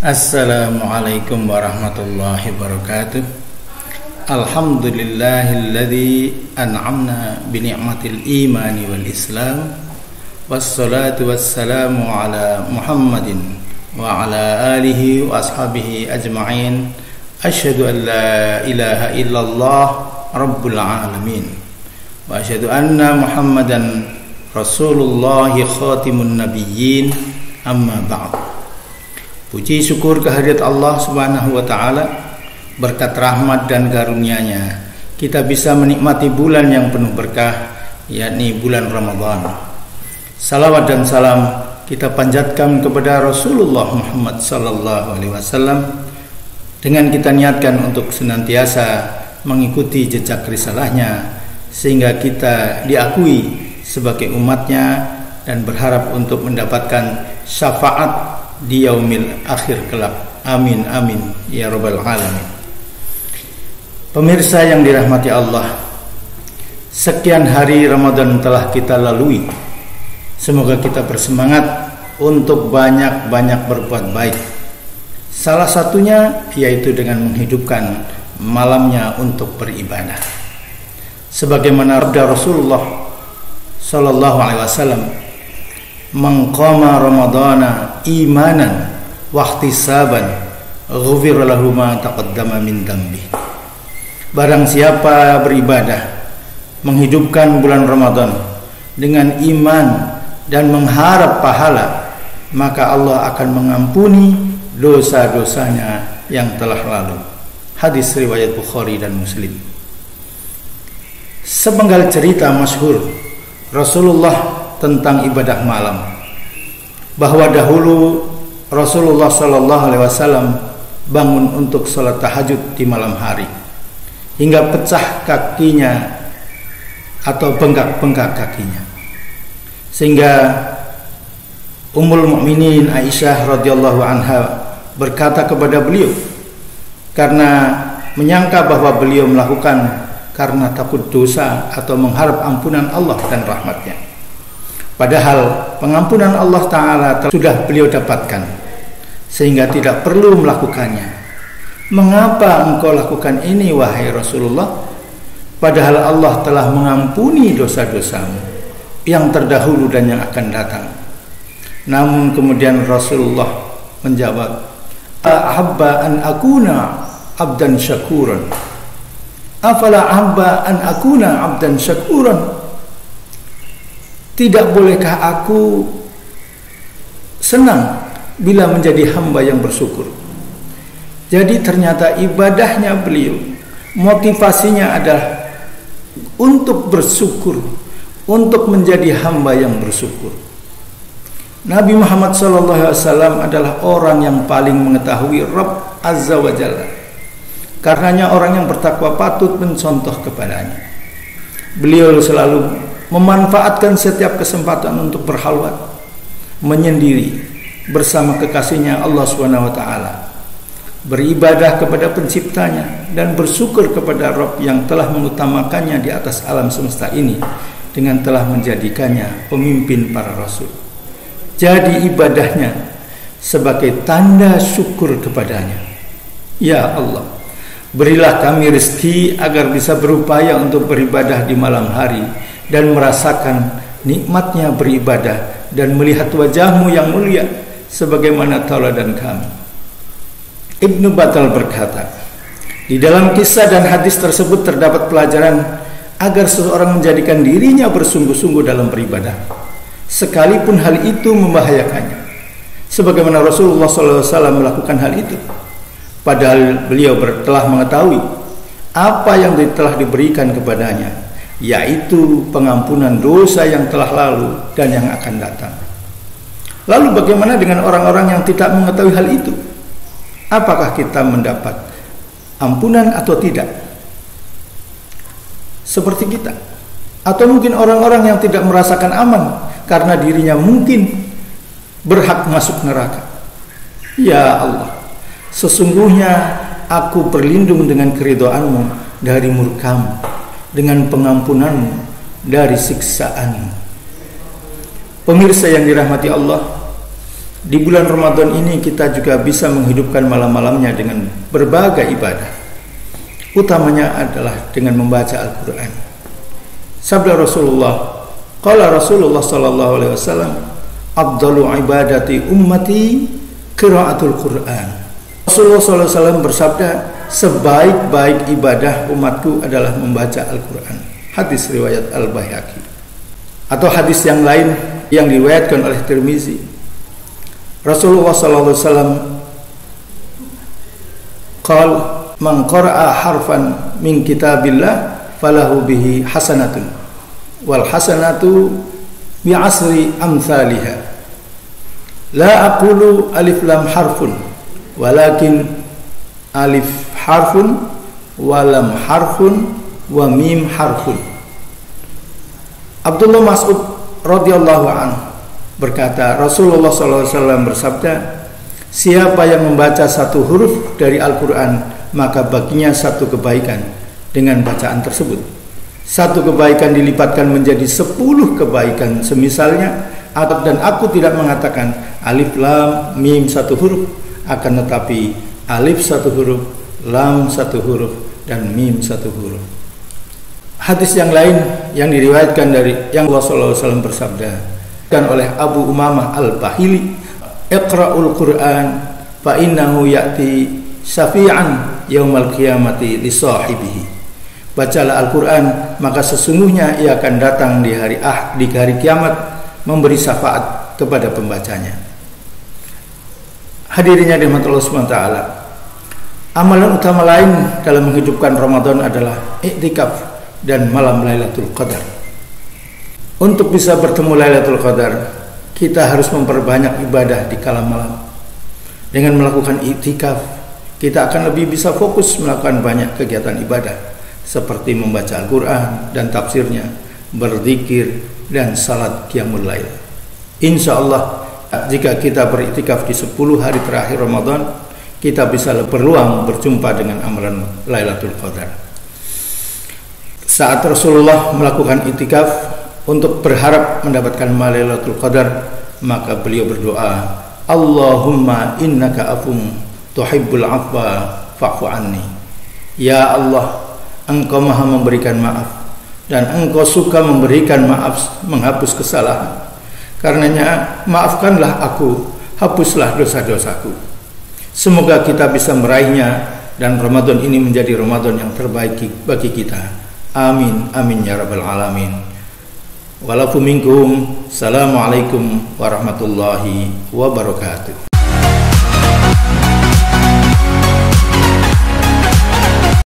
Assalamualaikum warahmatullahi wabarakatuh. Alhamdulillahilladzi an'amna bi ni'matil imani wal islam. Wassalatu wassalamu ala Muhammadin wa ala alihi wa ashabihi ajma'in. Asyhadu an la ilaha illallah rabbul alamin. Wa asyhadu anna Muhammadan Rasulullah khatimun nabiyyin. Amma ba'd. Puji syukur kehadirat Allah Subhanahu wa taala, berkat rahmat dan karunia-Nya kita bisa menikmati bulan yang penuh berkah, yakni bulan Ramadan. Salawat dan salam kita panjatkan kepada Rasulullah Muhammad sallallahu alaihi wasallam dengan kita niatkan untuk senantiasa mengikuti jejak risalahnya sehingga kita diakui sebagai umatnya dan berharap untuk mendapatkan syafaat di yaumil akhir kelak. Amin amin ya rabbal alamin. Pemirsa yang dirahmati Allah, sekian hari Ramadan telah kita lalui. Semoga kita bersemangat untuk banyak-banyak berbuat baik. Salah satunya yaitu dengan menghidupkan malamnya untuk beribadah. Sebagaimana sabda Rasulullah sallallahu alaihi wasallam, "Man qama ramadhana imanan wa ihtisaban, ghufira lahu ma taqaddama min dambi." Barang siapa beribadah, menghidupkan bulan Ramadan dengan iman dan mengharap pahala, maka Allah akan mengampuni dosa-dosanya yang telah lalu. Hadis riwayat Bukhari dan Muslim. Sepenggal cerita masyhur Rasulullah tentang ibadah malam, bahwa dahulu Rasulullah sallallahu alaihi wasallam bangun untuk salat tahajud di malam hari hingga pecah kakinya atau bengkak-bengkak kakinya, sehingga Ummul Mukminin Aisyah radhiyallahu anha berkata kepada beliau karena menyangka bahwa beliau melakukan karena takut dosa atau mengharap ampunan Allah dan rahmatnya. Padahal pengampunan Allah Ta'ala sudah beliau dapatkan, sehingga tidak perlu melakukannya. Mengapa engkau lakukan ini wahai Rasulullah? Padahal Allah telah mengampuni dosa-dosamu yang terdahulu dan yang akan datang. Namun kemudian Rasulullah menjawab, "Ahabba an akuna abdan syakuran. Afala ahabba an akuna abdan syakuran." Tidak bolehkah aku senang bila menjadi hamba yang bersyukur? Jadi ternyata ibadahnya beliau, motivasinya adalah untuk bersyukur, untuk menjadi hamba yang bersyukur. Nabi Muhammad SAW adalah orang yang paling mengetahui Rabb Azza wa Jalla. Karenanya orang yang bertakwa patut mencontoh kepadanya. Beliau selalu memanfaatkan setiap kesempatan untuk berhalwat, menyendiri bersama kekasihnya Allah Subhanahu wa taala, beribadah kepada penciptanya dan bersyukur kepada Rabb yang telah mengutamakannya di atas alam semesta ini dengan telah menjadikannya pemimpin para rasul. Jadi ibadahnya sebagai tanda syukur kepadanya. Ya Allah, berilah kami rezeki agar bisa berupaya untuk beribadah di malam hari dan merasakan nikmatnya beribadah dan melihat wajahmu yang mulia sebagaimana tauladan kami. Ibnu Battal berkata, di dalam kisah dan hadis tersebut terdapat pelajaran agar seseorang menjadikan dirinya bersungguh-sungguh dalam beribadah, sekalipun hal itu membahayakannya. Sebagaimana Rasulullah SAW melakukan hal itu, padahal beliau telah mengetahui apa yang telah diberikan kepadanya, yaitu pengampunan dosa yang telah lalu dan yang akan datang. Lalu bagaimana dengan orang-orang yang tidak mengetahui hal itu? Apakah kita mendapat ampunan atau tidak? Seperti kita, atau mungkin orang-orang yang tidak merasakan aman karena dirinya mungkin berhak masuk neraka. Ya Allah, sesungguhnya aku berlindung dengan keridhaan-Mu dari murka-Mu, dengan pengampunan-Mu dari siksaan-Mu. Pemirsa yang dirahmati Allah, Di bulan Ramadan ini kita juga bisa menghidupkan malam-malamnya dengan berbagai ibadah. Utamanya adalah dengan membaca Al-Quran. Sabda Rasulullah, qala Rasulullah sallallahu alaihi wasallam, afdalu ibadati ummati qiraatul Quran. Rasulullah sallallahu alaihi wasallam bersabda, sebaik-baik ibadah umatku adalah membaca Al-Quran. Hadis riwayat Al-Baihaqi. Atau hadis yang lain yang diriwayatkan oleh Tirmizi, Rasulullah sallallahu alaihi wasallam qala man qara'a harfan min kitabillah falahu bihi hasanatun wal hasanatu bi asri amsalha la aqulu alif lam harfun walakin alif harfun wa lam harfun wa mim harfun. Abdullah Mas'ud radhiyallahu anhu berkata, Rasulullah SAW bersabda, siapa yang membaca satu huruf dari Al-Quran, maka baginya satu kebaikan dengan bacaan tersebut. Satu kebaikan dilipatkan menjadi 10 kebaikan semisalnya, dan aku tidak mengatakan alif lam mim satu huruf, akan tetapi alif satu huruf, lam satu huruf, dan mim satu huruf. Hadis yang lain yang diriwayatkan dari yang Rasulullah SAW bersabda oleh Abu Umamah Al-Bahili, Iqra'ul Quran fa innahu ya'ti syafi'an yaumal qiyamati li sahibihi. Bacalah Al-Quran, maka sesungguhnya ia akan datang di hari kiamat memberi syafaat kepada pembacanya. Hadirinnya dirahmati Allah Subhanahu wa taala. Amalan utama lain dalam menghidupkan Ramadan adalah iktikaf dan malam Lailatul Qadar. Untuk bisa bertemu Lailatul Qadar, kita harus memperbanyak ibadah di kala malam. Dengan melakukan iktikaf, kita akan lebih bisa fokus melakukan banyak kegiatan ibadah seperti membaca Al-Quran dan tafsirnya, berzikir, dan salat qiyamul lail. Insya Allah, jika kita beriktikaf di 10 hari terakhir Ramadan, kita bisa berpeluang berjumpa dengan amalan Lailatul Qadar. Saat Rasulullah melakukan iktikaf untuk berharap mendapatkan Lailatul Qadar, maka beliau berdoa, Allahumma innaka afun tuhibbul afwa fa'fu anni. Ya Allah, Engkau maha memberikan maaf dan Engkau suka memberikan maaf, menghapus kesalahan. Karenanya maafkanlah aku, hapuslah dosa-dosaku. Semoga kita bisa meraihnya dan Ramadan ini menjadi Ramadan yang terbaik bagi kita. Amin, amin ya rabbal alamin. Walafu minkum. Assalamualaikum warahmatullahi wabarakatuh.